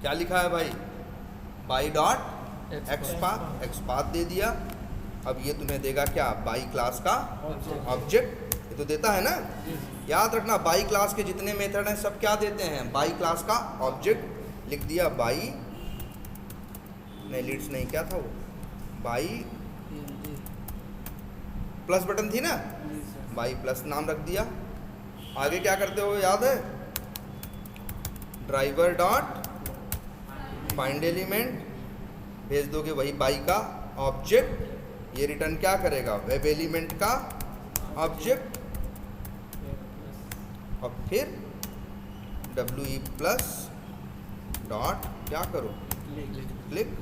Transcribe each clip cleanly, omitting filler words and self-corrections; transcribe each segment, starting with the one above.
क्या लिखा है भाई, बाई डॉट एक्सपाथ, एक्सपाथ दे दिया। अब ये तुम्हें देगा क्या, बाई क्लास का ऑब्जेक्ट, ये तो देता है ना। याद रखना बाई क्लास के जितने मेथड हैं सब क्या देते हैं, बाई क्लास का ऑब्जेक्ट। लिख दिया बाई, नहीं लीड्स नहीं, क्या था वो, बाई प्लस बटन थी ना, बाई प्लस नाम रख दिया। आगे क्या करते हो याद है, ड्राइवर डॉट फाइंड एलिमेंट, भेज दोगे वही बाई का ऑब्जेक्ट। ये रिटर्न क्या करेगा, वेब एलिमेंट का ऑब्जेक्ट। और फिर WE प्लस डॉट क्या करो, क्लिक।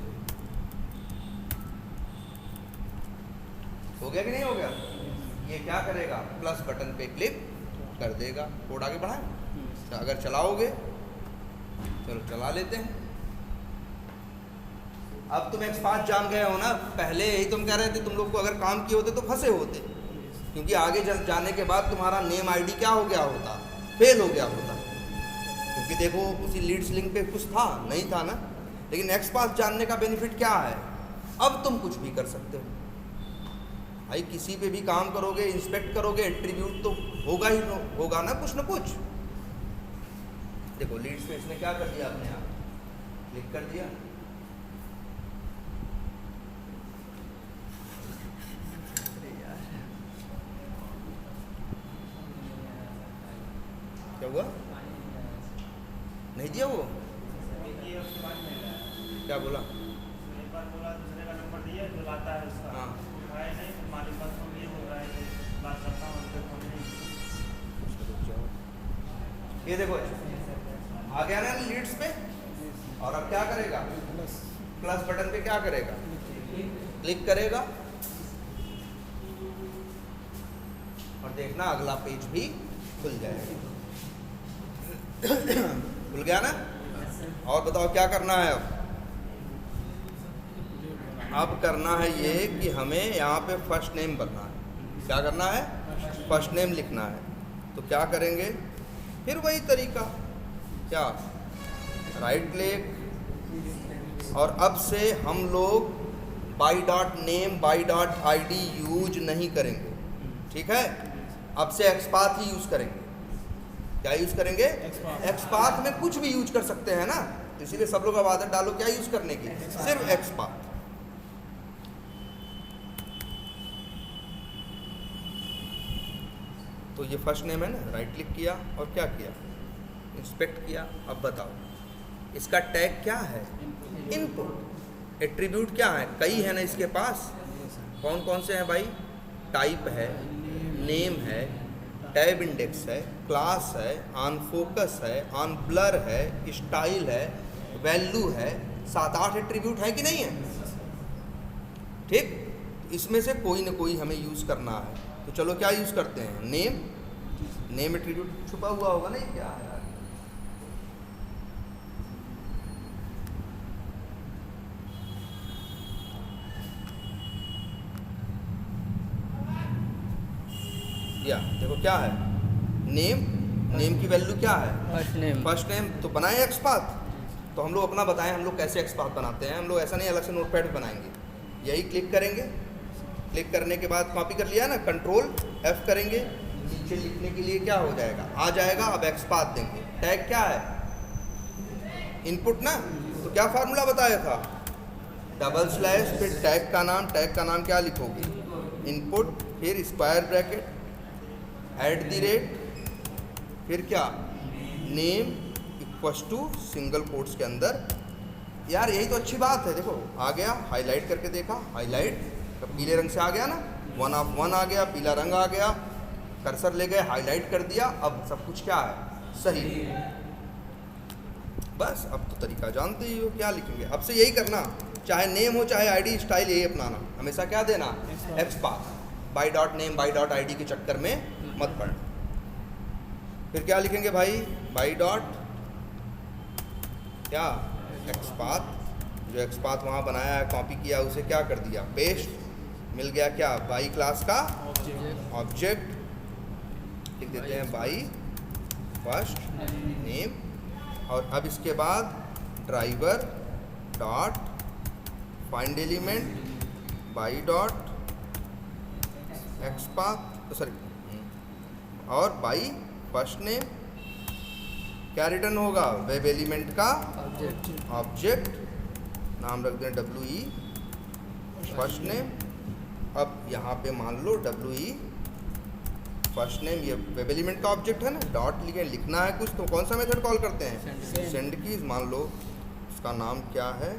हो गया कि नहीं हो गया, ये क्या करेगा, प्लस बटन पे क्लिक कर देगा। कोड आगे बढ़ाएं, अगर चलाओगे, चलो चला लेते हैं। अब तुम एक्सपाथ जान गए हो ना, पहले यही तुम कह रहे थे, तुम लोग को अगर काम किए होते तो फंसे होते, क्योंकि आगे जाने के बाद तुम्हारा नेम आईडी क्या हो गया होता, फेल हो गया होता। क्योंकि देखो उसी लीड्स लिंक पे कुछ था नहीं था ना। लेकिन एक्सपाथ जानने का बेनिफिट क्या है, अब तुम कुछ भी कर सकते हो भाई, किसी पे भी काम करोगे, इंस्पेक्ट करोगे, एट्रीब्यूट तो होगा ही, होगा ना कुछ। देखो लीड्स में इसने क्या कर दिया, अपने आप क्लिक कर दिया, क्या हुआ, नहीं दिया वो, क्या बोला, हाँ ये देखो आ गया ना लीड्स पे। और अब क्या करेगा, प्लस बटन पे क्या करेगा, क्लिक करेगा, और देखना अगला पेज भी खुल जाएगा। खुल गया ना। और बताओ क्या करना है अब करना है ये कि हमें यहाँ पे फर्स्ट नेम भरना है। क्या करना है, फर्स्ट नेम लिखना है। तो क्या करेंगे, फिर वही तरीका, क्या, राइट क्लिक, और अब से हम लोग by dot name by dot ID use नहीं करेंगे, ठीक है। अब से एक्सपाथ ही यूज करेंगे। क्या यूज करेंगे, एक्सपाथ में कुछ भी यूज कर सकते हैं ना, इसीलिए सब लोग अब आदत डालो क्या यूज करने की, सिर्फ एक्सपाथ। तो ये फर्स्ट नेम है ना, राइट क्लिक किया और क्या किया, इंस्पेक्ट किया। अब बताओ इसका टैग क्या है, इनपुट। एट्रीब्यूट क्या है, कई है ना इसके पास, कौन कौन से हैं भाई, टाइप है, नेम है, टैब इंडेक्स है, क्लास है, ऑन फोकस है, ऑन ब्लर है, स्टाइल है, वैल्यू है, 7-8 एट्रीब्यूट है कि नहीं है, ठीक। इसमें से कोई ना कोई हमें यूज़ करना है। तो चलो क्या यूज़ करते हैं, नेम एट्रीब्यूट छुपा हुआ होगा नहीं, क्या है या देखो क्या है, नेम की वैल्यू क्या है, फर्स्ट नेम तो बनाए एक्सपाथ। तो हम लोग अपना बताएं हम लोग कैसे एक्सपाथ बनाते हैं। हम लोग ऐसा नहीं अलग से नोटपैड पे बनाएंगे, यही क्लिक करेंगे, क्लिक करने के बाद कॉपी कर लिया ना, कंट्रोल F करेंगे, नीचे लिखने के लिए क्या हो जाएगा, आ जाएगा। अब एक्सपाथ देंगे, टैग क्या है, इनपुट ना, तो क्या फार्मूला बताया था, /, फिर टैग का नाम क्या लिखोगे, इनपुट, फिर स्क्वायर ब्रैकेट, @ फिर क्या, name equals to single quotes के अंदर। यार यही तो अच्छी बात है, देखो आ गया, हाईलाइट करके देखा, हाईलाइट तो पीले रंग से आ गया ना, 1 of 1 आ गया, पीला रंग आ गया, कर्सर ले गए, हाईलाइट कर दिया, अब सब कुछ क्या है, सही। बस अब तो तरीका जानते ही हो, क्या लिखेंगे अब से यही करना, चाहे नेम हो चाहे ID स्टाइल, यही अपनाना, हमेशा क्या देना, XPath. By dot name by dot ID के चक्कर में मत पड़ना। फिर क्या लिखेंगे भाई, बाई डॉट क्या, एक्सपाथ, जो एक्सपाथ वहाँ बनाया है, कॉपी किया, उसे क्या कर दिया, पेस्ट, मिल गया क्या, बाई क्लास का ऑब्जेक्ट। लिख देते हैं बाई फर्स्ट नेम, और अब इसके बाद driver dot find element by dot XPath sorry और बाई फर्स्ट नेम क्या रिटर्न होगा, वेब एलिमेंट का ऑब्जेक्ट, नाम रख दें WE फर्स्ट नेम। अब यहाँ पे मान लो WE फर्स्ट नेम, ये वेब एलिमेंट का ऑब्जेक्ट है ना, डॉट लिखना है कुछ, तो कौन सा मेथड कॉल करते हैं, सेंड कीज। मान लो उसका नाम क्या है,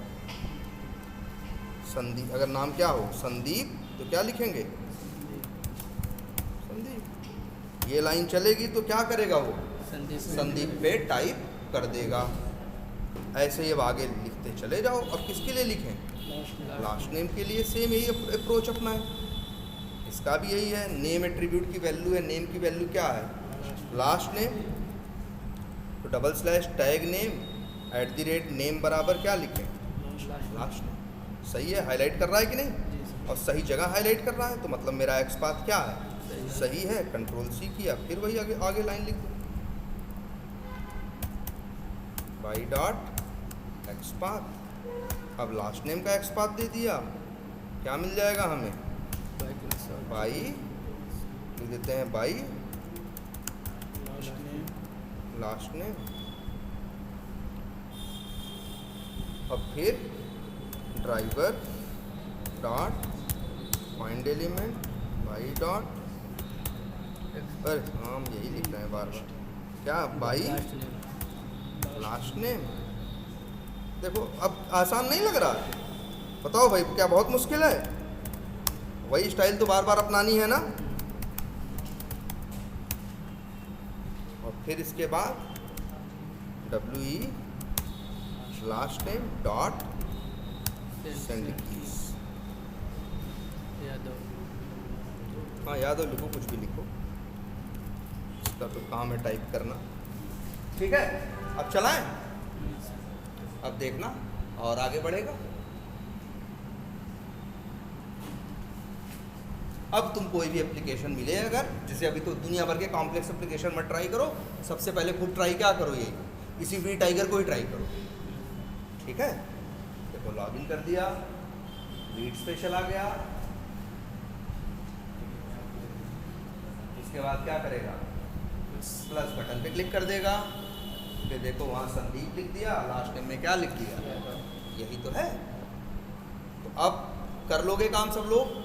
संदीप। अगर नाम क्या हो संदीप तो क्या लिखेंगे, संदीप। ये लाइन चलेगी तो क्या करेगा वो, संदीप पे टाइप कर देगा। ऐसे ही अब आगे लिखते चले जाओ। अब किसके लिए लिखें, लास्ट नेम के लिए सेम यही अप्रोच अपना है। इसका भी यही है, नेम एट्रीब्यूट की वैल्यू है, नेम की वैल्यू क्या है, लास्ट नेम। तो double slash tag name @name बराबर क्या लिखें, लास्ट नेम। सही है, हाईलाइट कर रहा है कि नहीं, और सही जगह हाईलाइट कर रहा है, तो मतलब मेरा एक्सपाथ क्या है, सही है। कंट्रोल-C किया, फिर वही आगे लाइन लिख दो, बाई डॉट एक्सपाथ। अब लास्ट नेम का एक्सपाथ दे दिया, क्या मिल जाएगा हमें, बाई लिख देते हैं, बाई लास्ट नेम। अब फिर driver dot find element by dot, अरे हम यही लिख रहे हैं बार बार, क्या, बाई लास्ट नेम। देखो अब आसान नहीं लग रहा, बताओ भाई क्या बहुत मुश्किल है, वही स्टाइल तो बार बार अपनानी है ना। और फिर इसके बाद WE last name dot send keys. हाँ यादव लिखो, कुछ भी लिखो, इसका तो काम है टाइप करना, ठीक है। अब चलाएं, अब देखना और आगे बढ़ेगा। अब तुम कोई भी एप्लीकेशन मिले अगर, जैसे अभी तो दुनिया भर के कॉम्प्लेक्स एप्लीकेशन मत ट्राई करो, सबसे पहले खूब ट्राई क्या करो, ये इसी फ्री टाइगर को ही ट्राई करो, ठीक है। देखो लॉगिन कर दिया, रीड स्पेशल आ गया, इसके बाद क्या करेगा, प्लस बटन पे क्लिक कर देगा, फिर देखो वहाँ संदीप लिख दिया, लास्ट नेम में क्या लिख दिया, यही तो है। तो अब कर लोगे काम सब लोग,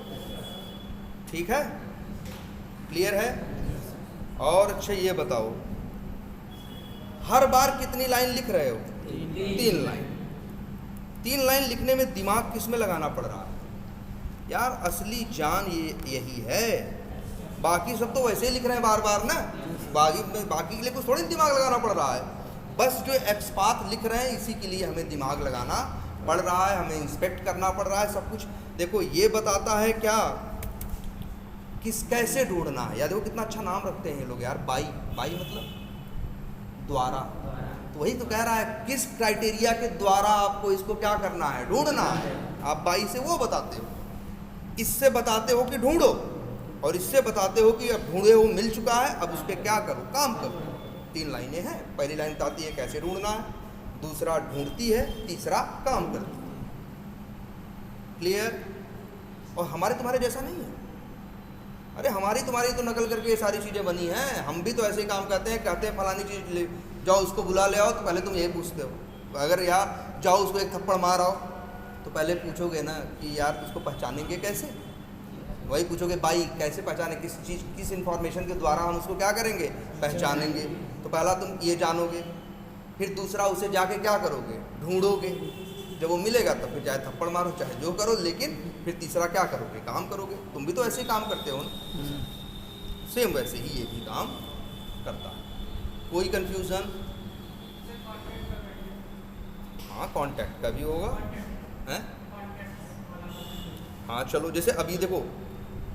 ठीक है, क्लियर है। और अच्छा ये बताओ, हर बार कितनी लाइन लिख रहे हो, 3 लाइन। 3 लाइन लिखने में दिमाग किस में लगाना पड़ रहा है यार, असली जान ये यही है। बाकी सब तो वैसे ही लिख रहे हैं बार बार ना, बाकी के लिए कुछ थोड़ी दिमाग लगाना पड़ रहा है, बस जो एक्सपाथ लिख रहे हैं इसी के लिए हमें दिमाग लगाना पड़ रहा है, हमें इंस्पेक्ट करना पड़ रहा है सब कुछ। देखो ये बताता है क्या, किस कैसे ढूंढना है। या देखो कितना अच्छा नाम रखते हैं ये लोग यार, बाई मतलब द्वारा, तो वही तो कह रहा है, किस क्राइटेरिया के द्वारा आपको इसको क्या करना है, ढूंढना है। आप बाई से वो बताते हो, इससे बताते हो कि ढूंढो, और इससे बताते हो कि अब ढूंढे हो, मिल चुका है, अब उस पर क्या करो, काम करो। 3 लाइनें हैं, पहली लाइन बताती है कैसे ढूंढना है, दूसरा ढूंढती है, तीसरा काम करती है, क्लियर। और हमारे तुम्हारे जैसा नहीं है, अरे हमारी तुम्हारी तो नकल करके ये सारी चीज़ें बनी हैं, हम भी तो ऐसे ही काम करते हैं, कहते हैं फलानी चीज़ ले जाओ, उसको बुला ले आओ, तो पहले तुम यही पूछते हो। अगर यार जाओ उसको एक थप्पड़ मार आओ, तो पहले पूछोगे ना कि यार उसको पहचानेंगे कैसे, वही पूछोगे बाई कैसे पहचाने, किस चीज़ किस इन्फॉर्मेशन के द्वारा हम उसको क्या करेंगे, पहचानेंगे। तो पहला तुम ये जानोगे, फिर दूसरा उसे जाके क्या करोगे, ढूंढोगे, जब वो मिलेगा तो फिर चाहे थप्पड़ मारो चाहे जो करो, लेकिन फिर तीसरा क्या करोगे, काम करोगे। तुम भी तो ऐसे ही काम करते हो ना, सेम वैसे ही ये भी काम करता है। कोई कंफ्यूजन? हाँ कॉन्टैक्ट का भी होगा, हैं? हाँ चलो, जैसे अभी देखो,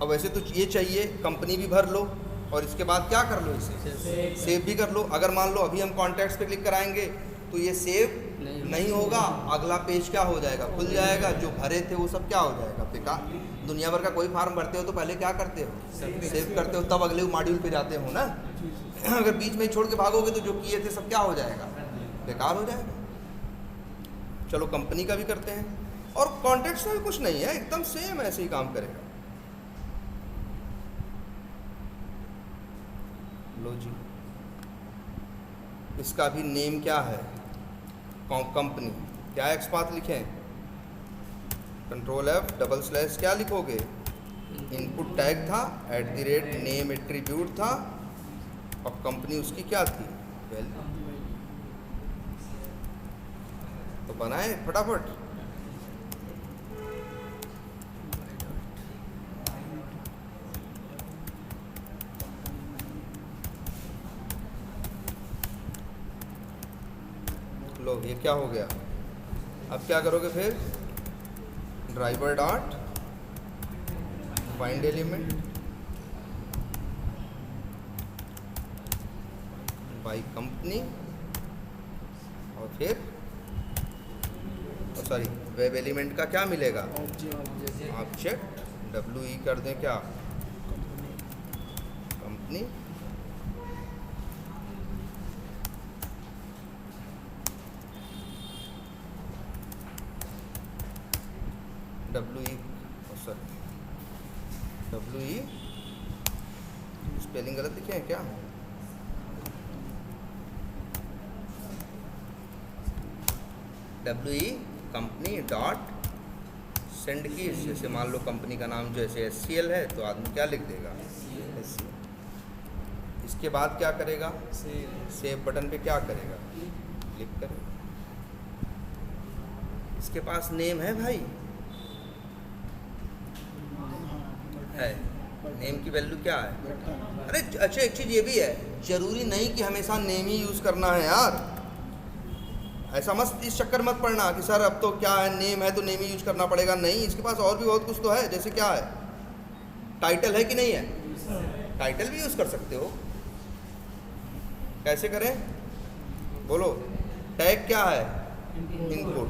अब वैसे तो ये चाहिए कंपनी भी भर लो, और इसके बाद क्या कर लो, इसे सेव भी कर लो। अगर मान लो अभी हम कॉन्टैक्ट्स पे क्लिक कराएंगे तो ये सेव नहीं होगा, अगला पेज क्या हो जाएगा, खुल जाएगा, जो भरे थे वो सब क्या हो जाएगा, बेकार। दुनिया भर का कोई फार्म भरते हो तो पहले क्या करते हो, सेव करते हो, तब अगले मॉड्यूल पे जाते हो ना। अगर बीच में छोड़ के भागोगे तो जो किए थे सब क्या हो जाएगा, बेकार हो जाएगा। चलो कंपनी का भी करते हैं, और कॉन्टेक्स्ट में भी कुछ नहीं है, एकदम सेम ऐसे ही काम करेगा। लो जी, इसका भी नेम क्या है, कंपनी, क्या एक्सपाथ लिखें, कंट्रोल F डबल स्लैश क्या लिखोगे, इनपुट टैग था, @नेम एट्रीब्यूट था, और कंपनी उसकी क्या थी, वैल्यू। तो बनाए फटाफट। लो ये क्या हो गया, अब क्या करोगे फिर, driver dot find element by company, और फिर सॉरी वेब एलिमेंट का क्या मिलेगा, ऑब्जेक्ट, WE कर दें क्या, कंपनी, WE स्पेलिंग गलत लिखे हैं क्या, WE कंपनी डॉट सेंड की, जैसे मान लो कंपनी का नाम जैसे SCL है तो आदमी क्या लिख देगा, SCL। इसके बाद क्या करेगा, सेव बटन पे क्या करेगा, क्लिक करेगा। इसके पास नेम है भाई, है, नेम की वैल्यू क्या है, अरे अच्छा एक चीज़ ये भी है, ज़रूरी नहीं कि हमेशा नेम ही यूज़ करना है यार, ऐसा मत इस चक्कर मत पड़ना कि सर अब तो क्या है, नेम है तो नेम ही यूज करना पड़ेगा, नहीं, इसके पास और भी बहुत कुछ तो है, जैसे क्या है, टाइटल है कि नहीं है, टाइटल भी यूज़ कर सकते हो, कैसे करें बोलो, टैग क्या है, इनपुट,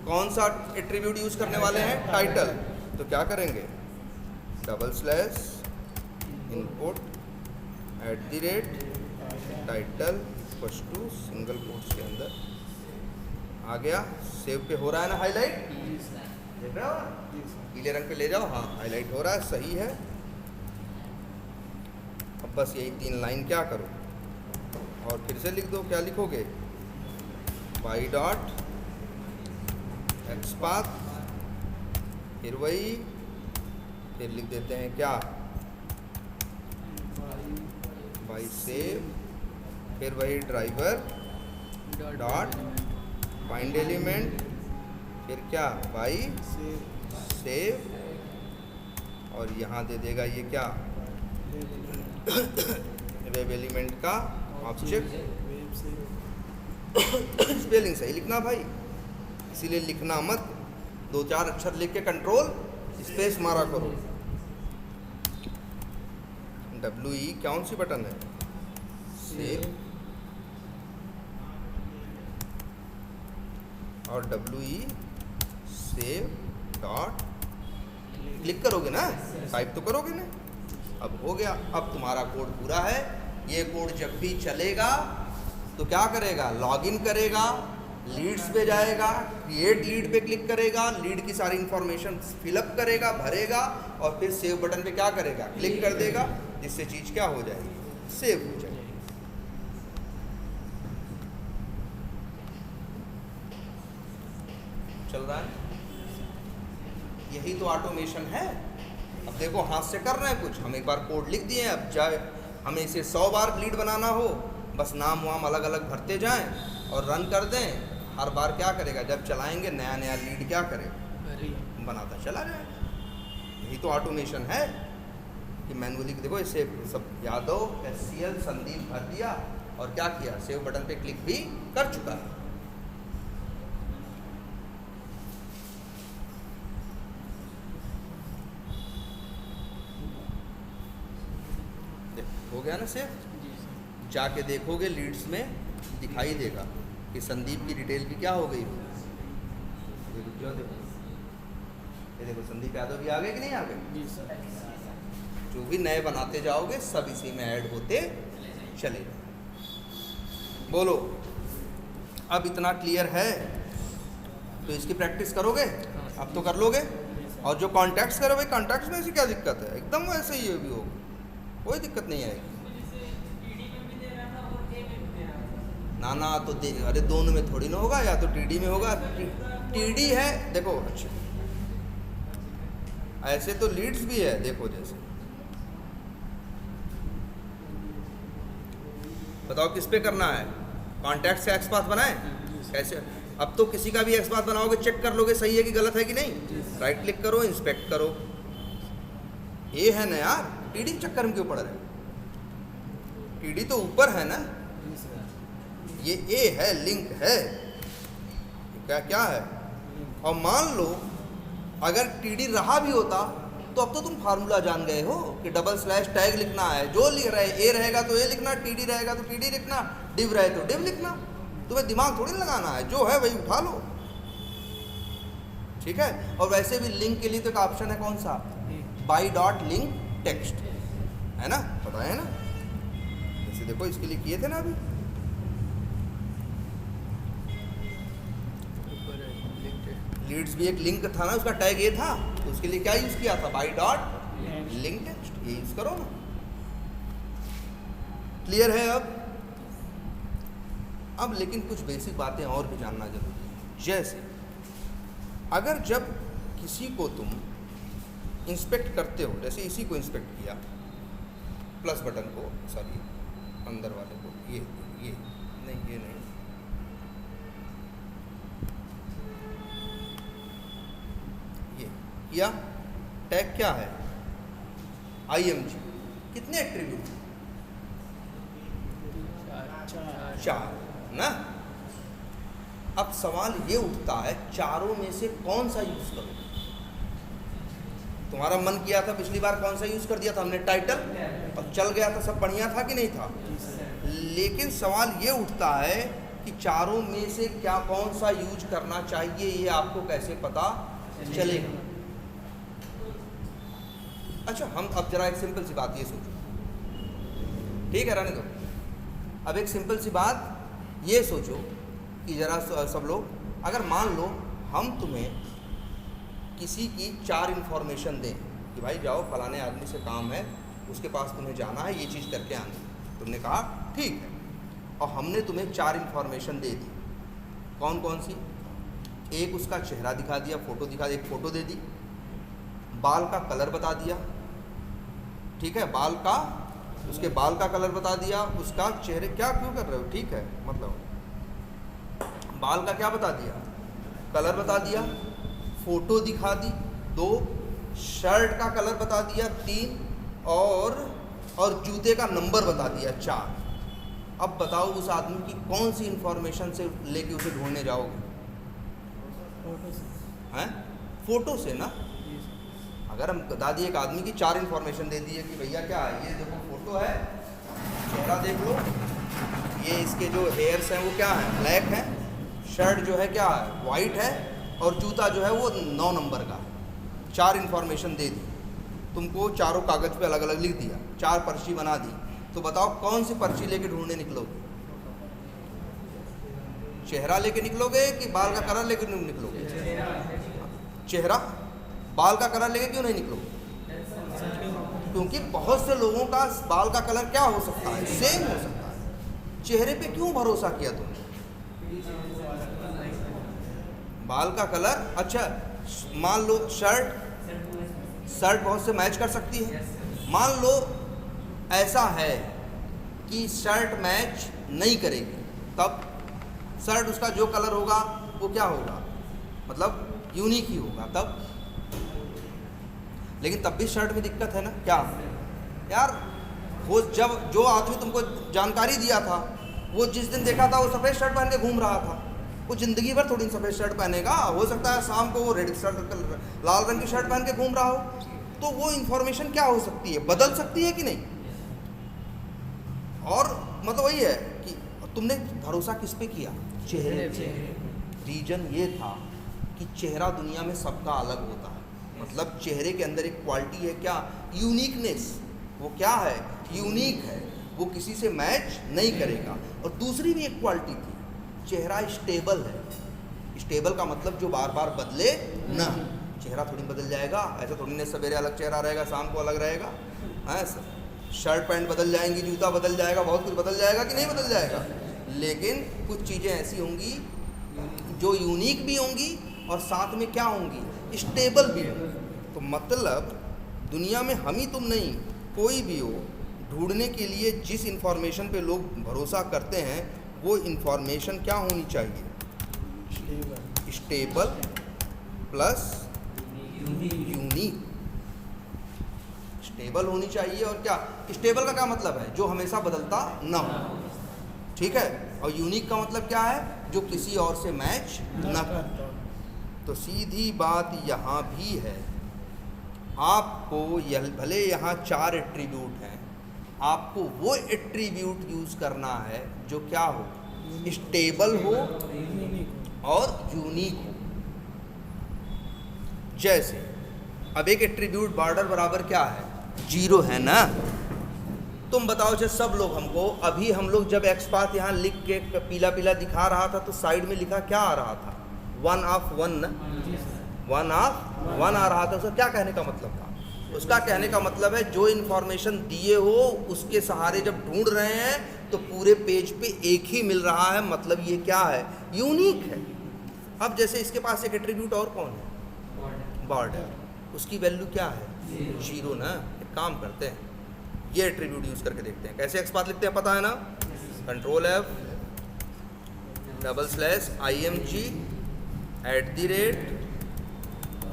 कौन सा एट्रीब्यूट यूज़ करने वाले हैं, टाइटल, तो क्या करेंगे, double slash input @title equals to single quotes के अंदर आ गया, सेव पे हो रहा है ना हाईलाइट, देख रहे हो, पीले रंग पे ले जाओ, हाँ हाईलाइट हो रहा है, सही है। अब बस यही 3 लाइन क्या करो, और फिर से लिख दो, क्या लिखोगे, बाई डॉट एक्सपाथ, फिर वही, फिर लिख देते हैं क्या, बाई सेव, फिर वही ड्राइवर डॉट फाइंड एलिमेंट, फिर क्या, बाई सेव, और यहाँ दे देगा ये क्या, वेब एलिमेंट का ऑब्जेक्ट। स्पेलिंग सही लिखना भाई, इसीलिए लिखना मत, 2-4 अक्षर लिख के कंट्रोल स्पेस मारा करो। WE कौन सी बटन है, सेव, और WE सेव डॉट, क्लिक करोगे ना, टाइप तो करोगे ना, अब हो गया, अब तुम्हारा कोड पूरा है। ये कोड जब भी चलेगा तो क्या करेगा, लॉगिन करेगा, लीड्स पे जाएगा, क्रिएट लीड पे क्लिक करेगा, लीड की सारी इंफॉर्मेशन फिलअप करेगा, भरेगा, और फिर सेव बटन पे क्या करेगा, क्लिक कर देगा, जिससे चीज़ क्या हो जाएगी, सेव हो जाएगी। चल रहा है, यही तो ऑटोमेशन है। अब देखो हाथ से कर रहे हैं कुछ, हम एक बार कोड लिख दिए, अब चाहे हमें इसे 100 बार लीड बनाना हो, बस नाम वाम अलग अलग भरते जाएं और रन कर दें, हर बार क्या करेगा, जब चलाएंगे नया नया लीड क्या करेगा, बनाता चला जाएगा। यही तो ऑटोमेशन है कि मैनुअली देखो, इसे सब यादव SCL संदीप भर दिया और क्या किया, सेव बटन पे क्लिक भी कर चुका है। हो गया ना सेव, जाके देखोगे लीड्स में दिखाई देगा कि संदीप की डिटेल भी क्या हो गई, देखो ये देखो संदीप यादव भी आ गए कि नहीं आ गए, जी सर। जो भी नए बनाते जाओगे सब इसी में ऐड होते चले। बोलो अब इतना क्लियर है। तो इसकी प्रैक्टिस करोगे, अब तो कर लोगे। और जो कॉन्टैक्ट्स करो भाई, कॉन्टैक्ट्स में से क्या दिक्कत है, एकदम वैसे ही ये भी होगा, कोई दिक्कत नहीं आएगी। ना ना तो अरे दोनों में थोड़ी ना होगा, या तो टीडी में होगा, टीडी है देखो। अच्छा ऐसे तो लीड्स भी है देखो, जैसे बताओ किस पे करना है, कॉन्टैक्ट से एक्स पाथ बनाए कैसे। अब तो किसी का भी एक्स पाथ बनाओगे चेक कर लोगे सही है कि गलत है कि नहीं, राइट क्लिक करो, इंस्पेक्ट करो। ये है ना यार, टीडी के चक्कर में क्यों पड़ रहे, टीडी तो ऊपर है ना, ये ए है, लिंक है, क्या क्या है। और मान लो अगर टीडी रहा भी होता तो अब तो तुम फार्मूला जान गए हो कि डबल स्लैश टैग लिखना है, जो लिख रहे ए रहेगा तो ए लिखना, टीडी रहेगा तो टीडी लिखना, डिव रहे तो डिव लिखना। तुम्हें दिमाग थोड़ी लगाना है, जो है वही उठा लो, ठीक है। और वैसे भी लिंक के लिए तो एक ऑप्शन है, कौन सा, बाई डॉट लिंक टेक्स्ट, है ना, पता है ना। जैसे देखो इसके लिए किए थे ना अभी, लीड्स भी एक लिंक था ना, उसका टैग ये था, तो उसके लिए क्या यूज किया था, बाई डॉट लिंक टेक्स्ट, ये यूज करो ना। क्लियर है अब लेकिन कुछ बेसिक बातें और भी जानना जरूरी है। जैसे अगर जब किसी को तुम इंस्पेक्ट करते हो, जैसे इसी को इंस्पेक्ट किया, प्लस बटन को, सॉरी अंदर वाले को, ये नहीं, ये नहीं, ये किया, टैग क्या है, IMG, कितने एट्रीब्यूट, 4 ना। अब सवाल ये उठता है चारों में से कौन सा यूज करो। तुम्हारा मन किया था पिछली बार कौन सा यूज कर दिया था हमने, टाइटल, और चल गया था, सब बढ़िया था कि नहीं था। लेकिन सवाल ये उठता है कि चारों में से क्या कौन सा यूज करना चाहिए, ये आपको कैसे पता चलेगा। अच्छा हम अब जरा एक सिंपल सी बात ये सोचो, ठीक है, रहने दो। अब एक सिंपल सी बात ये सोचो कि जरा सब लोग, अगर मान लो हम तुम्हें किसी की 4 इन्फॉर्मेशन दें कि भाई जाओ फलाने आदमी से काम है, उसके पास तुम्हें जाना है, ये चीज़ करके आनी, तुमने कहा ठीक है, और हमने तुम्हें 4 इन्फॉर्मेशन दे दी। कौन कौन सी, एक उसका चेहरा दिखा दिया, फोटो दिखा दी, एक फ़ोटो दे दी, बाल का कलर बता दिया, ठीक है, बाल का, उसके बाल का कलर बता दिया, उसका चेहरे, क्या क्यों कर रहे हो, ठीक है, मतलब बाल का क्या बता दिया, कलर बता दिया, फोटो दिखा दी 2, शर्ट का कलर बता दिया 3, और जूते का नंबर बता दिया 4। अब बताओ उस आदमी की कौन सी इंफॉर्मेशन से लेके उसे ढूंढने जाओगे, हैं, फोटो से ना। अगर हम बता दिए एक आदमी की 4 इन्फॉर्मेशन दे दी है कि भैया क्या है, ये देखो फोटो है, चेहरा देख लो, ये इसके जो हेयर्स हैं वो क्या है, ब्लैक है, शर्ट जो है क्या है, वाइट है, और जूता जो है वो 9 नंबर का। 4 इन्फॉर्मेशन दे दी तुमको, चारों कागज़ पे अलग अलग लिख दिया, 4 पर्ची बना दी। तो बताओ कौन सी पर्ची लेके ढूंढने निकलोगे, चेहरा लेके निकलोगे कि बाल का कलर लेके निकलोगे, चेहरा, बाल का कलर लेके क्यों नहीं निकलोगे, क्योंकि बहुत से लोगों का बाल का कलर क्या हो सकता है, सेम हो सकता है। चेहरे पे क्यों भरोसा किया तुमने, बाल का कलर, अच्छा मान लो शर्ट बहुत से मैच कर सकती है, मान लो ऐसा है कि शर्ट मैच नहीं करेगी, तब शर्ट उसका जो कलर होगा वो क्या होगा, मतलब यूनिक ही होगा तब। लेकिन तब भी शर्ट में दिक्कत है ना, क्या यार, वो जब जो आदमी तुमको जानकारी दिया था वो जिस दिन देखा था वो सफ़ेद शर्ट पहन के घूम रहा था, वो ज़िंदगी भर थोड़ी सफ़ेद शर्ट पहनेगा, हो सकता है शाम को वो रेड शर्ट, लाल रंग की शर्ट पहन के घूम रहा हो, तो वो इन्फॉर्मेशन क्या हो सकती है, बदल सकती है कि नहीं। और मतलब वही है कि तुमने भरोसा किस पे किया, चेहरे पे। रीजन ये था कि चेहरा दुनिया में सबका अलग होता है, मतलब चेहरे के अंदर एक क्वालिटी है, क्या, यूनिकनेस, वो क्या है, यूनिक है, वो किसी से मैच नहीं करेगा। और दूसरी भी एक क्वालिटी थी, चेहरा स्टेबल है, स्टेबल का मतलब जो बार बार बदले ना। चेहरा थोड़ी बदल जाएगा, ऐसा थोड़ी ना सवेरे अलग चेहरा रहेगा, शाम को अलग रहेगा। हाँ, शर्ट पैंट बदल जाएंगी, जूता बदल जाएगा, बहुत कुछ बदल जाएगा कि नहीं बदल जाएगा। लेकिन कुछ चीज़ें ऐसी होंगी जो यूनिक भी होंगी और साथ में क्या होंगी, स्टेबल भी होंगी। तो मतलब दुनिया में हम ही तुम नहीं, कोई भी हो, ढूंढने के लिए जिस इंफॉर्मेशन पे लोग भरोसा करते हैं वो इंफॉर्मेशन क्या होनी चाहिए, स्टेबल प्लस यूनिक। स्टेबल होनी चाहिए और क्या, स्टेबल का क्या मतलब है, जो हमेशा बदलता ना हो, ठीक है। और यूनिक का मतलब क्या है, जो किसी और से मैच ना करता। तो सीधी बात यहाँ भी है, आपको भले यहाँ 4 एट्रीब्यूट हैं, आपको वो एट्रीब्यूट यूज़ करना है जो क्या हो, स्टेबल हो और यूनिक हो। जैसे अब एक एट्रीब्यूट बॉर्डर बराबर क्या है, 0 है ना। तुम बताओ, जैसे सब लोग हमको, अभी हम लोग जब XPath यहाँ लिख के पीला पीला दिखा रहा था तो साइड में लिखा क्या आ रहा था, 1 ऑफ 1 ना, 1 ऑफ 1 आ रहा था। उसका क्या कहने का मतलब था, उसका कहने का मतलब है जो इन्फॉर्मेशन दिए हो उसके सहारे जब ढूंढ रहे हैं तो पूरे पेज पे एक ही मिल रहा है, मतलब ये क्या है, यूनिक है। अब जैसे इसके पास एक एट्रीब्यूट और कौन है, बॉर्डर, उसकी वैल्यू क्या है, 0 ना। एक काम करते हैं, ये एट्रीब्यूट यूज़ करके देखते हैं कैसे XPath लिखते हैं, पता है ना, Ctrl+F /IMG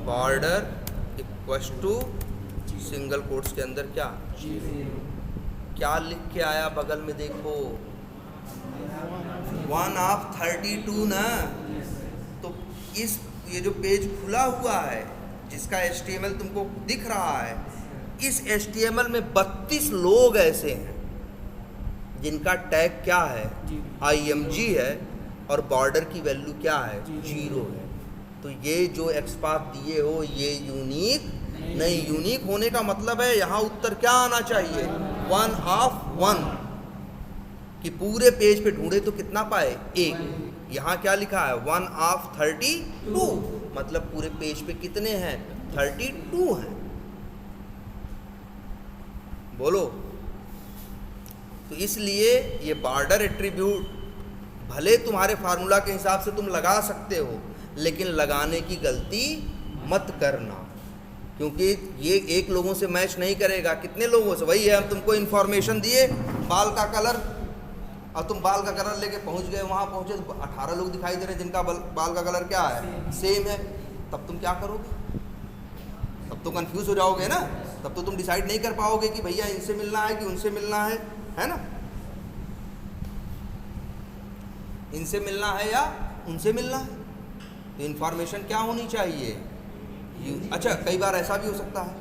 @border equals to single quotes के अंदर क्या लिख के आया बगल में, देखो 1 ऑफ 32 ना। तो ये जो पेज खुला हुआ है जिसका HTML तुमको दिख रहा है, इस HTML में 32 लोग ऐसे हैं जिनका टैग क्या है, IMG है और बॉर्डर की वैल्यू क्या है, 0 है। तो ये जो XPath दिए हो ये यूनिक नहीं। यूनिक होने का मतलब है यहाँ उत्तर क्या आना चाहिए, 1 ऑफ 1, कि पूरे पेज पे ढूंढे तो कितना पाए, 1। यहाँ क्या लिखा है, 1 ऑफ 32, मतलब पूरे पेज पे कितने हैं, 32 हैं। बोलो। तो इसलिए ये बॉर्डर एट्रीब्यूट भले तुम्हारे फार्मूला के हिसाब से तुम लगा सकते हो, लेकिन लगाने की गलती मत करना, क्योंकि ये एक लोगों से मैच नहीं करेगा, कितने लोगों से, वही है हम तुमको इन्फॉर्मेशन दिए बाल का कलर, और तुम बाल का कलर लेके पहुंच गए, वहाँ पहुंचे तो 18 लोग दिखाई दे रहे जिनका बाल का कलर क्या है, सेम है। तब तुम क्या करोगे, तब तो कंफ्यूज हो जाओगे ना, तब तो तुम डिसाइड नहीं कर पाओगे कि भैया इनसे मिलना है कि उनसे मिलना है ना, इनसे मिलना है या उनसे मिलना है। तो इन्फॉर्मेशन क्या होनी चाहिए, अच्छा कई बार ऐसा भी हो सकता है,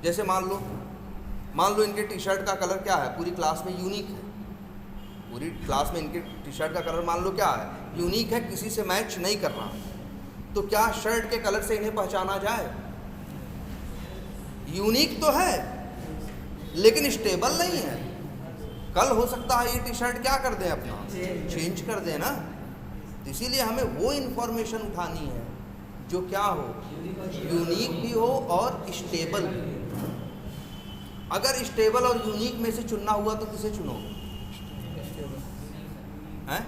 जैसे मान लो इनके टी शर्ट का कलर क्या है, पूरी क्लास में यूनिक है, पूरी क्लास में इनके टी शर्ट का कलर मान लो क्या है, यूनिक है, किसी से मैच नहीं कर रहा। तो क्या शर्ट के कलर से इन्हें पहचाना जाए, यूनिक तो है लेकिन स्टेबल नहीं है। कल हो सकता है ये टी शर्ट क्या कर दें, अपना चेंज कर दें ना। तो इसीलिए हमें वो इन्फॉर्मेशन उठानी है जो क्या हो, यूनिक भी हो और स्टेबल भी हो। अगर स्टेबल और यूनिक में से चुनना हुआ तो किसे चुनोगे, हैं,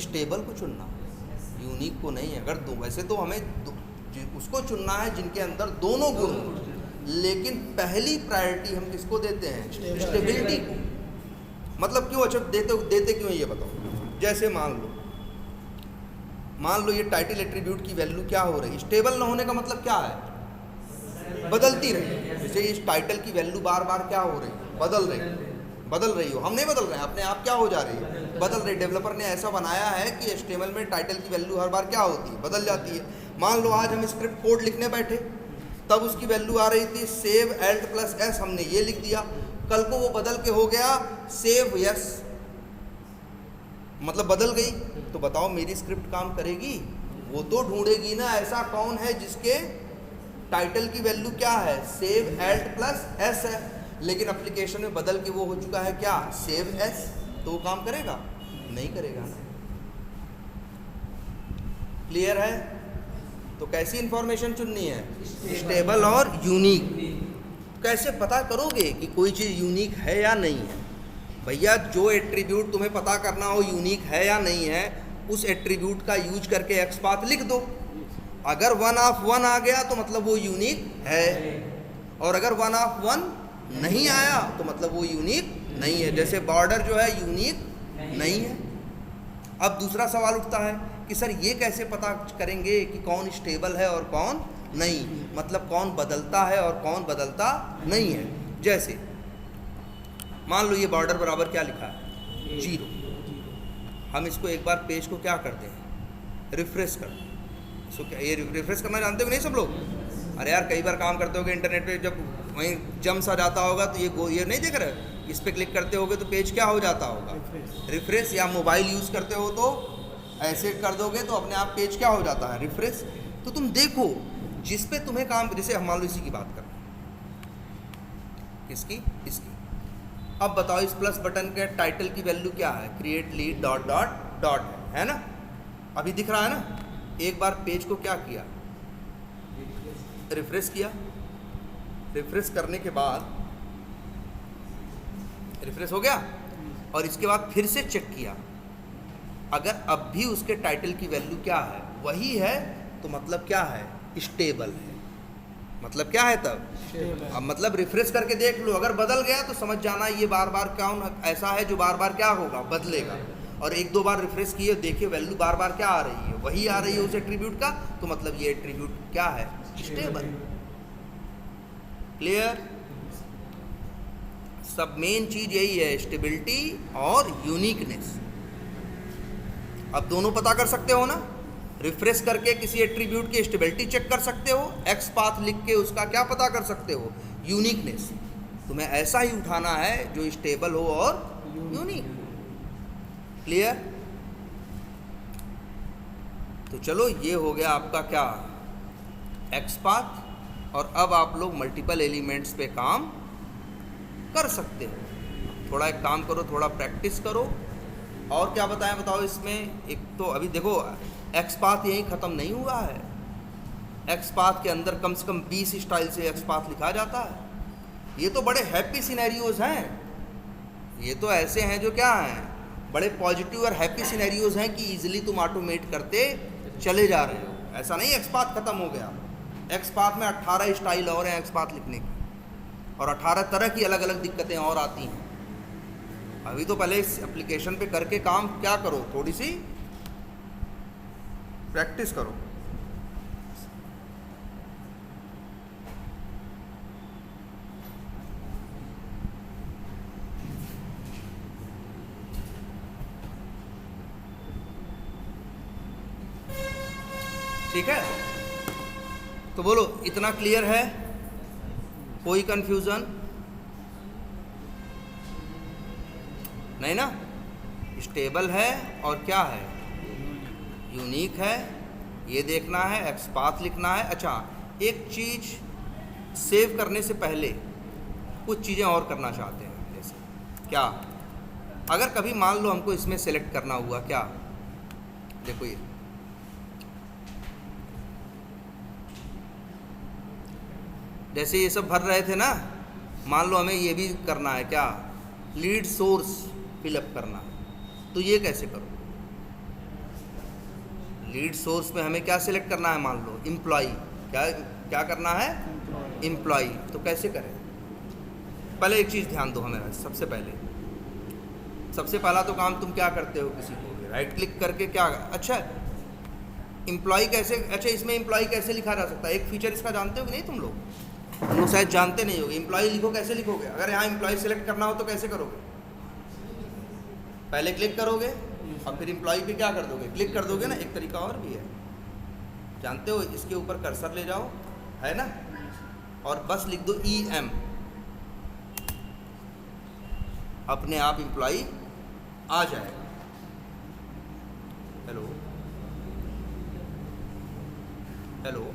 स्टेबल को चुनना, यूनिक को नहीं। अगर दो, वैसे तो हमें उसको चुनना है जिनके अंदर दोनों गुण हो, लेकिन पहली प्रायोरिटी हम किसको देते हैं, स्टेबिलिटी को। मतलब क्यों, अच्छा देते क्यों ये बताओ। जैसे मान लो ये टाइटल एट्रीब्यूट की वैल्यू क्या हो रही, स्टेबल ना होने का मतलब क्या है, बदलती रही। जैसे इस टाइटल की वैल्यू बार बार क्या हो रही, बदल रही हो, हम नहीं बदल रहे हैं, अपने आप क्या हो जा रही है, बदल रही। डेवलपर ने ऐसा बनाया है कि HTML में टाइटल की वैल्यू हर बार क्या होती है, बदल जाती है। मान लो आज हम स्क्रिप्ट कोड लिखने बैठे, तब उसकी वैल्यू आ रही थी सेव एल्ट प्लस एस, हमने ये लिख दिया, कल को वो बदल के हो गया सेव यस, मतलब बदल गई। तो बताओ मेरी स्क्रिप्ट काम करेगी, वो तो ढूंढेगी ना ऐसा कौन है जिसके टाइटल की वैल्यू क्या है, सेव एल्ट प्लस एस है, लेकिन एप्लीकेशन में बदल के वो हो चुका है क्या, सेव एस, तो वो काम करेगा, नहीं करेगा ना। क्लियर है? तो कैसी इंफॉर्मेशन चुननी है? स्टेबल और यूनिक। कैसे पता करोगे कि कोई चीज़ यूनिक है या नहीं है? भैया जो एट्रीब्यूट तुम्हें पता करना हो यूनिक है या नहीं है, उस एट्रीब्यूट का यूज करके XPath लिख दो। अगर 1 ऑफ 1 आ गया तो मतलब वो यूनिक है, और अगर 1 ऑफ 1 नहीं आया तो मतलब वो यूनिक नहीं है। जैसे बॉर्डर जो है यूनिक नहीं है। अब दूसरा सवाल उठता है कि सर ये कैसे पता करेंगे कि कौन स्टेबल है और कौन नहीं, मतलब कौन बदलता है और कौन बदलता नहीं है। जैसे मान लो ये बॉर्डर बराबर क्या लिखा है? 0। हम इसको एक बार पेज को क्या करते हैं? रिफ्रेश कर। इसको क्या ये रिफ्रेश करना जानते हो नहीं सब लोग? अरे यार कई बार काम करते होगे इंटरनेट पे, जब वहीं जम सा जाता होगा तो ये नहीं देख रहे, इस पर क्लिक करते होगे तो पेज क्या हो जाता होगा? रिफ्रेश। या मोबाइल यूज़ करते हो तो ऐसे कर दोगे तो अपने आप पेज क्या हो जाता है? रिफ्रेश। तो तुम देखो जिस पे तुम्हें काम, जैसे हम मान लो इसी की बात करें, किसकी? इसकी। अब बताओ इस प्लस बटन के टाइटल की वैल्यू क्या है? Create lead dot dot dot है ना? अभी दिख रहा है ना? एक बार पेज को क्या किया? रिफ्रेश किया। रिफ्रेश करने के बाद रिफ्रेश हो गया, और इसके बाद फिर से चेक किया। अगर अब भी उसके टाइटल की वैल्यू क्या है? वही है, तो मतलब क्या है? स्टेबल है। मतलब क्या है तब? अब मतलब रिफ्रेश करके देख लो, अगर बदल गया तो समझ जाना ये बार बार कौन ऐसा है जो बार बार क्या होगा? बदलेगा। और 1-2 बार रिफ्रेश किए, देखिए वैल्यू बार बार क्या आ रही है? वही आ रही है उस एट्रीब्यूट का, तो मतलब ये एट्रीब्यूट क्या है? स्टेबल। क्लियर? सब मेन चीज यही है, स्टेबिलिटी और यूनिकनेस। अब दोनों पता कर सकते हो ना? रिफ्रेश करके किसी एट्रीब्यूट की स्टेबिलिटी चेक कर सकते हो, XPath लिख के उसका क्या पता कर सकते हो? यूनिकनेस। तुम्हें ऐसा ही उठाना है जो स्टेबल हो और यूनिक। क्लियर? तो चलो ये हो गया आपका क्या? XPath। और अब आप लोग मल्टीपल एलिमेंट्स पे काम कर सकते हो। थोड़ा एक काम करो, थोड़ा प्रैक्टिस करो। और क्या बताएं? बताओ इसमें एक तो अभी देखो XPath यहीं ख़त्म नहीं हुआ है। XPath के अंदर कम से कम 20 स्टाइल से XPath लिखा जाता है। ये तो बड़े हैप्पी सिनेरियोज हैं। ये तो ऐसे हैं जो क्या हैं? बड़े पॉजिटिव और हैप्पी सिनेरियोज हैं कि इजीली तुम ऑटोमेट करते चले जा रहे हो। ऐसा नहीं XPath ख़त्म हो गया। XPath में 18 स्टाइल और हैं XPath लिखने की, और 18 तरह की अलग अलग दिक्कतें और आती हैं। अभी तो पहले इस एप्लीकेशन पे करके काम क्या करो, थोड़ी सी प्रैक्टिस करो। ठीक है? तो बोलो इतना क्लियर है? कोई कंफ्यूजन नहीं ना? स्टेबल है और क्या है? यूनिक है। ये देखना है, XPath लिखना है। अच्छा, एक चीज़ सेव करने से पहले कुछ चीज़ें और करना चाहते हैं। जैसे क्या? अगर कभी मान लो हमको इसमें सेलेक्ट करना हुआ, क्या? देखो ये जैसे ये सब भर रहे थे ना, मान लो हमें ये भी करना है, क्या? लीड सोर्स फिलअप करना है। तो ये कैसे करो? लीड सोर्स में हमें क्या सिलेक्ट करना है? मान लो एम्प्लॉई। क्या करना है? एम्प्लॉई। तो कैसे करें? पहले एक चीज़ ध्यान दो हमें। सबसे पहला तो काम तुम क्या करते हो? किसी को राइट क्लिक करके क्या? अच्छा, एम्प्लॉई कैसे? अच्छा, इसमें एम्प्लॉई कैसे लिखा जा सकता है? एक फीचर इसका जानते हो कि नहीं? तुम लोग शायद जानते नहीं होगे। एम्प्लॉई लिखो, कैसे लिखोगे? अगर यहाँ एम्प्लॉई सेलेक्ट करना हो तो कैसे करोगे? पहले क्लिक करोगे और फिर एम्प्लॉई पे क्या कर दोगे? क्लिक कर दोगे ना। एक तरीका और भी है, जानते हो? इसके ऊपर कर्सर ले जाओ, है ना, और बस लिख दो EM। अपने आप एम्प्लॉई आ जाएगा। हेलो हेलो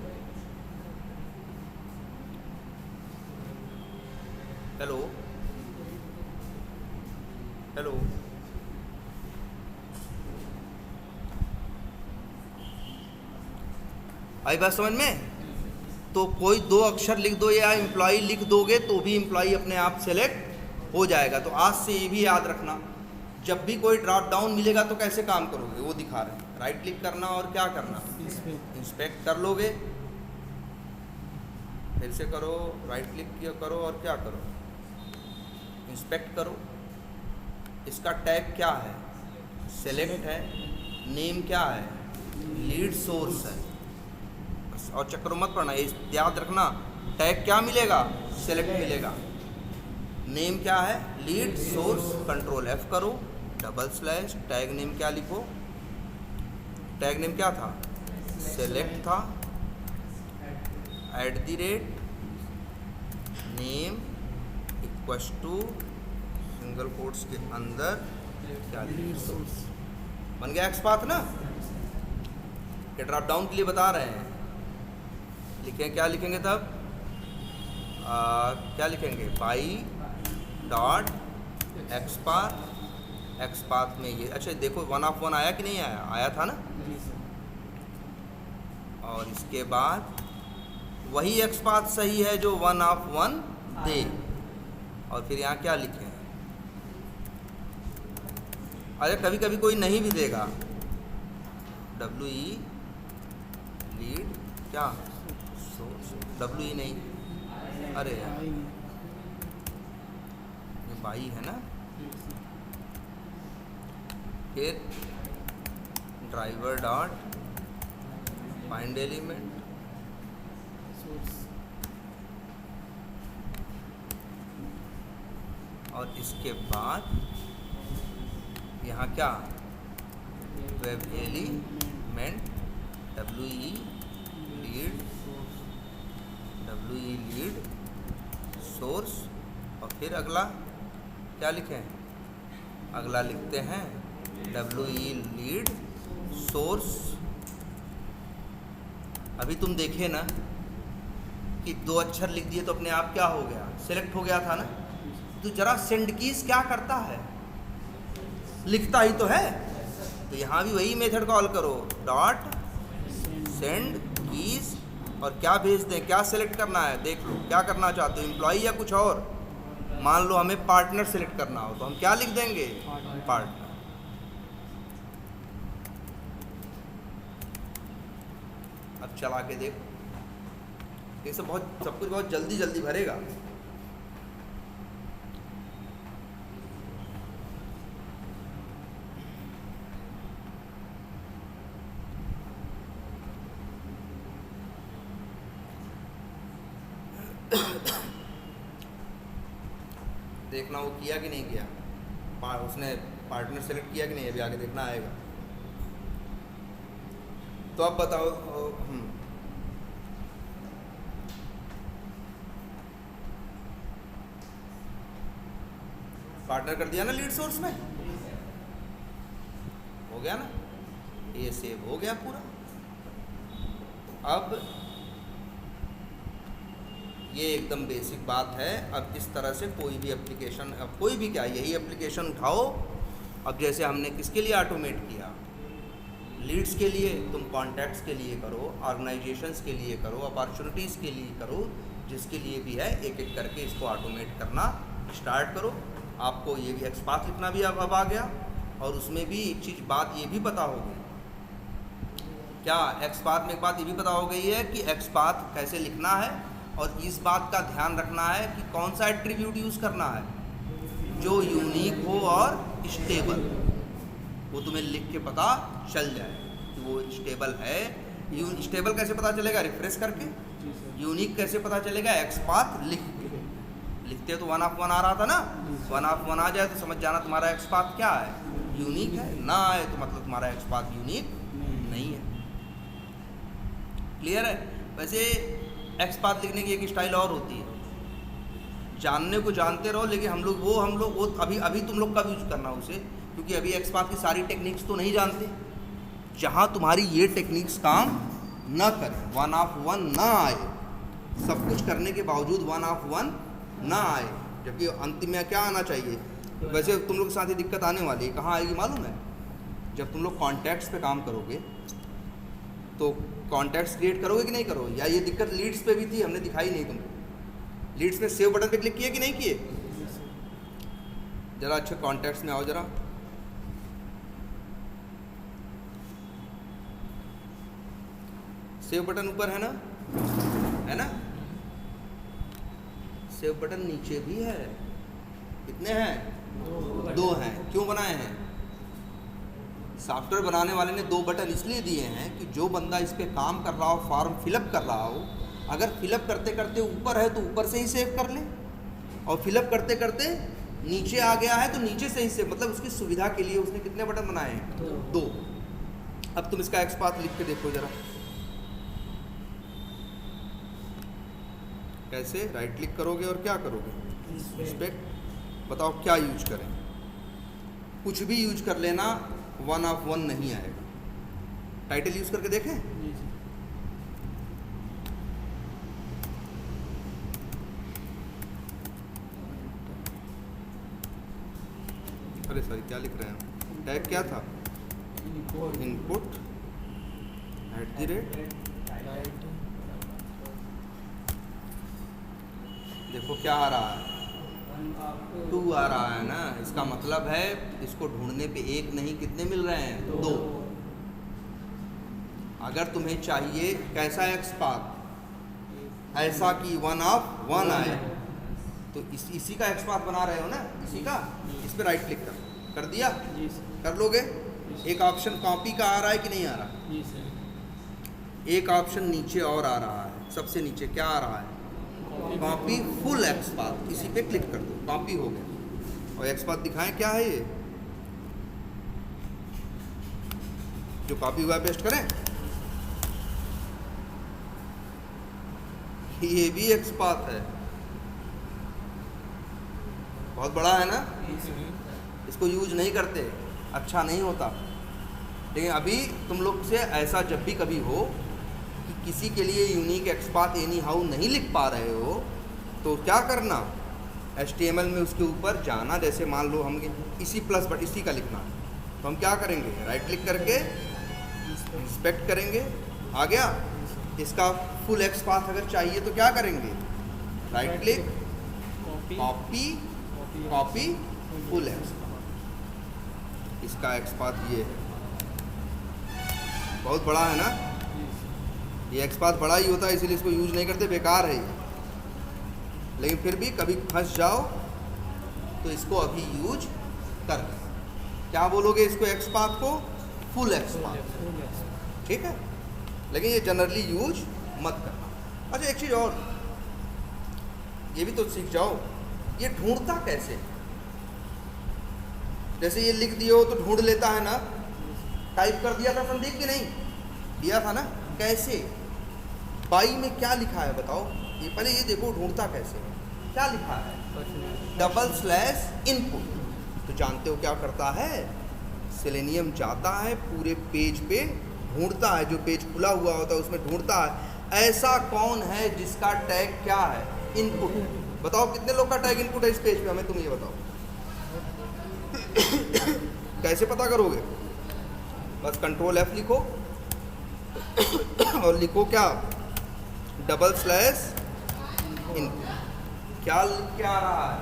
हेलो हेलो आई बात समझ में? तो कोई दो अक्षर लिख दो या एम्प्लॉई लिख दोगे तो भी एम्प्लॉई अपने आप सेलेक्ट हो जाएगा। तो आज से ये भी याद रखना, जब भी कोई ड्रॉप डाउन मिलेगा तो कैसे काम करोगे, वो दिखा रहे हैं। राइट क्लिक करना और क्या करना, इंस्पेक्ट कर लोगे, फिर से करो, राइट क्लिक करो और क्या करो, इंस्पेक्ट करो। इसका टैग क्या है, सेलेक्ट है, नेम क्या है, लीड सोर्स है। और चक्कर मत पड़ना, ये याद रखना, टैग क्या मिलेगा, सेलेक्ट मिलेगा। नेम क्या है, लीड सोर्स। कंट्रोल F करो, डबल स्लैश, टैग नेम क्या लिखो, टैग नेम क्या था, सेलेक्ट था, @ name equals to single quotes के अंदर क्या, लीड सोर्स। बन गया XPath ना। ये ड्रॉप डाउन के लिए बता रहे हैं। लिखें, क्या लिखेंगे तब, क्या लिखेंगे, बाई डॉट XPath में ये, अच्छा देखो 1 of 1 आया कि नहीं आया, आया था ना। और इसके बाद वही XPath सही है जो 1 of 1 दे। और फिर यहाँ क्या लिखें, अरे कभी कभी कोई नहीं भी देगा, WE लीड क्या सोर्स, WE नहीं, अरे यार ये बाई है ना। फिर ड्राइवर डॉट फाइंड एलिमेंट और इसके बाद यहाँ क्या, web element WE lead source. और फिर अगला क्या लिखें, अगला लिखते हैं WE लीड सोर्स। अभी तुम देखे ना कि 2 अक्षर लिख दिए तो अपने आप क्या हो गया, सेलेक्ट हो गया था ना। तो जरा सेंड कीज क्या करता है, लिखता ही तो है। तो यहाँ भी वही मेथड कॉल करो, डॉट सेंड कीज, और क्या भेज दें, क्या सेलेक्ट करना है, देख लो क्या करना चाहते हो, एम्प्लॉई या कुछ और। मान लो हमें पार्टनर सेलेक्ट करना हो तो हम क्या लिख देंगे, पार्टनर। अब चला के देखो, ये सब कुछ बहुत जल्दी जल्दी भरेगा। देखना वो किया कि नहीं किया, उसने पार्टनर सेलेक्ट किया कि नहीं, अभी आगे देखना आएगा। तो अब बताओ, पार्टनर कर दिया ना लीड सोर्स में, हो गया ना, ये सेव हो गया पूरा। अब ये एकदम बेसिक बात है। अब इस तरह से कोई भी एप्लीकेशन, अब कोई भी क्या, यही एप्लीकेशन उठाओ। अब जैसे हमने किसके लिए ऑटोमेट किया, लीड्स के लिए, तुम कॉन्टैक्ट्स के लिए करो, ऑर्गेनाइजेशंस के लिए करो, अपॉर्चुनिटीज़ के लिए करो, जिसके लिए भी है, एक एक करके इसको ऑटोमेट करना स्टार्ट करो। आपको ये भी XPath लिखना भी अब आ गया। और उसमें भी एक चीज़ बात ये भी पता हो गई, क्या XPath में एक बात ये भी पता हो गई है कि XPath कैसे लिखना है। और इस बात का ध्यान रखना है कि कौन सा एट्रीब्यूट यूज़ करना है, जो यूनिक हो और स्टेबल। वो तुम्हें लिख के पता चल जाए कि वो स्टेबल है। स्टेबल कैसे पता चलेगा, रिफ्रेश करके। यूनिक कैसे पता चलेगा, XPath लिख के। लिखते तो 1 of 1 आ रहा था ना, 1 of 1 आ जाए तो समझ जाना तुम्हारा XPath क्या है, यूनिक है। ना आए तो मतलब तुम्हारा XPath यूनिक नहीं है। क्लियर है। वैसे XPath लिखने की एक स्टाइल और होती है, जानने को जानते रहो, लेकिन हम लोग वो अभी तुम लोग कब यूज करना उसे, क्योंकि अभी XPath की सारी टेक्निक्स तो नहीं जानते। जहाँ तुम्हारी ये टेक्निक्स काम न करें, 1 of 1 ना आए, सब कुछ करने के बावजूद 1 of 1 ना आए, जबकि अंतिम में क्या आना चाहिए। वैसे तुम लोग के साथ ही दिक्कत आने वाली है, कहाँ आएगी मालूम है, जब तुम लोग कॉन्टैक्ट्स पे काम करोगे तो कॉन्टैक्ट्स क्रिएट करोगे कि नहीं करोगे? या ये दिक्कत लीड्स पे भी थी, हमने दिखाई नहीं तुमको। लीड्स में सेव बटन पे क्लिक किए कि नहीं किए? जरा अच्छे कॉन्टैक्ट्स में आओ जरा। सेव बटन ऊपर है ना, है ना? सेव बटन नीचे भी है। कितने हैं? दो हैं। क्यों बनाए हैं? सॉफ्टवेयर बनाने वाले ने 2 बटन इसलिए दिए हैं कि जो बंदा इस पे काम कर रहा हो, फॉर्म फिलअप कर रहा हो, अगर फिलअप करते करते ऊपर है तो ऊपर से ही सेव कर ले, और फिलअप करते करते नीचे आ गया है तो नीचे से ही सेव, मतलब उसकी सुविधा के लिए उसने कितने बटन बनाए हैं? 2। अब तुम इसका एक्सपाथ लिख के देखो जरा। कैसे? राइट क्लिक करोगे और क्या करोगे? इंस्पेक्ट। बताओ क्या यूज करें? कुछ भी यूज कर लेना, 1 ऑफ 1 नहीं आएगा। टाइटल यूज करके देखें। अरे सॉरी, क्या लिख रहे हैं? टैग क्या था? इनपुट @ देखो क्या आ रहा है? 2 आ रहा है ना। इसका मतलब है इसको ढूंढने पे 1 नहीं, कितने मिल रहे हैं? 2। अगर तुम्हें चाहिए कैसा एक्सपाथ? ऐसा कि 1 ऑफ 1 आए, तो इसी का एक्सपाथ बना रहे हो ना, इसी का। इस पे राइट क्लिक कर दिया, कर लोगे। एक ऑप्शन कॉपी का आ रहा है कि नहीं आ रहा? एक ऑप्शन नीचे और आ रहा है, सबसे नीचे क्या आ रहा है? Copy full XPath. इसी पे क्लिक कर दो, कॉपी हो गया। और एक्सपाथ दिखाएं क्या है ये जो कॉपी हुआ, पेस्ट करें। ये भी एक्सपाथ है, बहुत बड़ा है ना। इसको यूज नहीं करते, अच्छा नहीं होता। लेकिन अभी तुम लोग से ऐसा जब भी कभी हो कि किसी के लिए यूनिक एक्सपाथ एनी हाउ नहीं लिख पा रहे हो, तो क्या करना? HTML में उसके ऊपर जाना। जैसे मान लो हम इसी प्लस बट इसी का लिखना, तो हम क्या करेंगे? राइट क्लिक करके इंस्पेक्ट करेंगे, आ गया। इसका फुल एक्सपाथ अगर चाहिए तो क्या करेंगे? Right click, copy full XPath. इसका एक्सपाथ ये है, बहुत बड़ा है ना। ये एक्सपाथ बड़ा ही होता है, इसीलिए इसको यूज नहीं करते, बेकार है ये। लेकिन फिर भी कभी फंस जाओ तो इसको अभी यूज कर। क्या बोलोगे इसको? एक्सपाथ को फुल एक्सपाथ, ठीक है। लेकिन ये जनरली यूज मत करना। अच्छा, एक चीज़ और, ये भी तो सीख जाओ, ये ढूंढता कैसे? जैसे ये लिख दिए हो तो ढूंढ लेता है ना। टाइप कर दिया था संदीप कि नहीं? दिया था ना। कैसे? बाई में क्या लिखा है बताओ? ये पहले ये देखो, ढूंढता कैसे? क्या लिखा है? $इनपुट। तो जानते हो क्या करता है? सेलेनियम जाता है पूरे पेज पे, ढूंढता है, जो पेज खुला हुआ होता है उसमें ढूंढता है ऐसा कौन है जिसका टैग क्या है? इनपुट। बताओ कितने लोग का टैग इनपुट है इस पेज पे? हमें तुम ये बताओ। कैसे पता करोगे? बस Ctrl F लिखो और लिखो क्या? $इनपुट। क्या लिख के आ रहा है?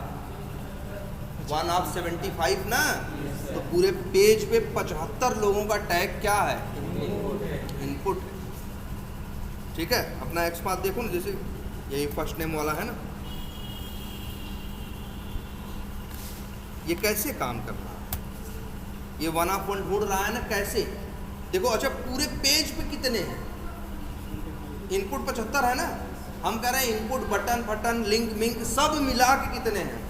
1 ऑफ 75 ना। तो पूरे पेज पे 75 लोगों का टैग क्या है? इनपुट। ठीक है। अपना एक्सपाथ देखो ना, जैसे यही फर्स्ट नेम वाला है ना, ये कैसे काम कर रहा है? ये 1 ऑफ 1 ढूंढ रहा है ना, कैसे? देखो। अच्छा, पूरे पेज पे कितने हैं? इनपुट 75 है ना। हम कह रहे हैं इनपुट, बटन फटन, लिंक मिंक सब मिला के कितने हैं?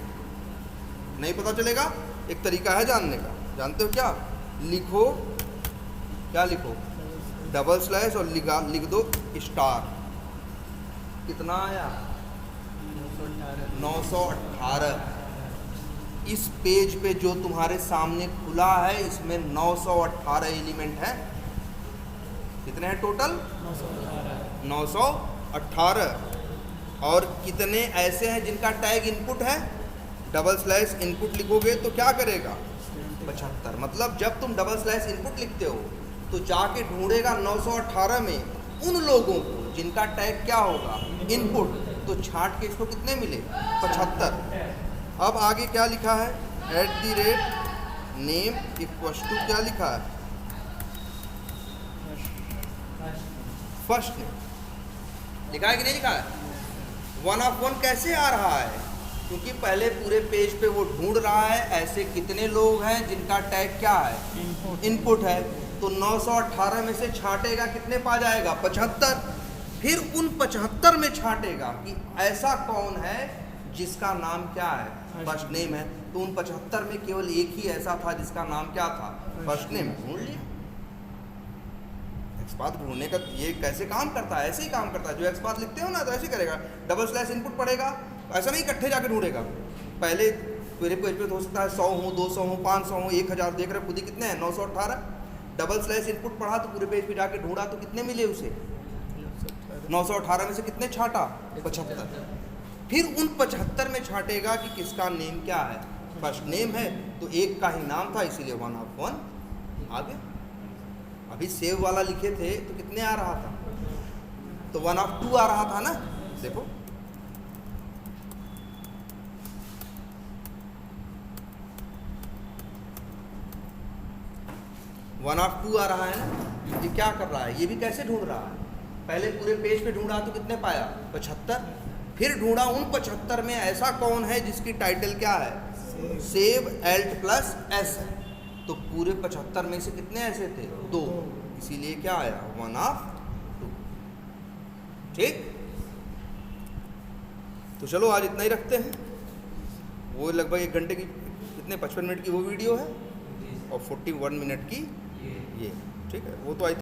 नहीं पता चलेगा। एक तरीका है जानने का, जानते हो क्या? लिखो, क्या लिखो? डबल / और लिख दो स्टार। कितना आया? 918। इस पेज पे जो तुम्हारे सामने खुला है इसमें 918 एलिमेंट है। कितने हैं टोटल? 918। और कितने ऐसे हैं जिनका टैग इनपुट है? / इनपुट लिखोगे तो क्या करेगा? 75। मतलब जब तुम / इनपुट लिखते हो तो जाके ढूंढेगा 918 में उन लोगों को जिनका टैग क्या होगा, इनपुट, तो छांट के इसको कितने मिले, 75। अब आगे क्या लिखा है, @name इक्वल्स टू क्या लिखा है, फर्स्ट नेम लिखा है कि नहीं लिखा है। 1 of 1 कैसे आ रहा है, क्योंकि पहले पूरे पेज पे वो ढूंढ रहा है ऐसे कितने लोग हैं जिनका टैग क्या है, इनपुट है। तो 918 में से छांटेगा, कितने पा जाएगा, 75। फिर उन 75 में छांटेगा कि ऐसा कौन है जिसका नाम क्या है, फर्स्ट नेम है। तो उन 75 में केवल एक ही ऐसा था जिसका नाम क्या था, फर्स्ट नेम। ढूंढ लिया। एक्सपाथ ढूंढने का ये कैसे काम करता है, ऐसे ही काम करता है। जो एक्सपाथ लिखते हो ना तो ऐसे करेगा, डबल स्लैश इनपुट पढ़ेगा, ऐसा नहीं इकट्ठे जाके ढूंढेगा। पहले मेरे पेज पे हो सकता है 100 हो, 200 हो, 500 हो, 1000, देख रहे खुद ही कितने हैं, 918। डबल स्लैश इनपुट पढ़ा तो पूरे पेज पे जाके ढूंढा तो कितने मिले उसे, 918 में से कितने छांटा, 75। फिर उन 75 में छांटेगा कि किसका नेम क्या है, फर्स्ट नेम है। तो एक का ही नाम था, इसीलिए 1 of 1 आ गया। अभी सेव वाला लिखे थे तो कितने आ रहा था, तो 1 of 2 आ रहा था ना। देखो वन ऑफ 2 आ रहा है ना। ये क्या कर रहा है, ये भी कैसे ढूंढ रहा है, पहले पूरे पेज पे ढूंढा तो कितने पाया, 75। फिर ढूंढा उन 75 में ऐसा कौन है जिसकी टाइटल क्या है, सेव एल्ट प्लस एस है। तो पूरे 75 में से कितने ऐसे थे, 2, इसीलिए क्या आया, 1 of 2। ठीक, तो चलो आज इतना ही रखते हैं। वो लगभग 1 घंटे की, कितने 55 मिनट की वो वीडियो है और 41 मिनट की ये, ठीक है। वो तो आई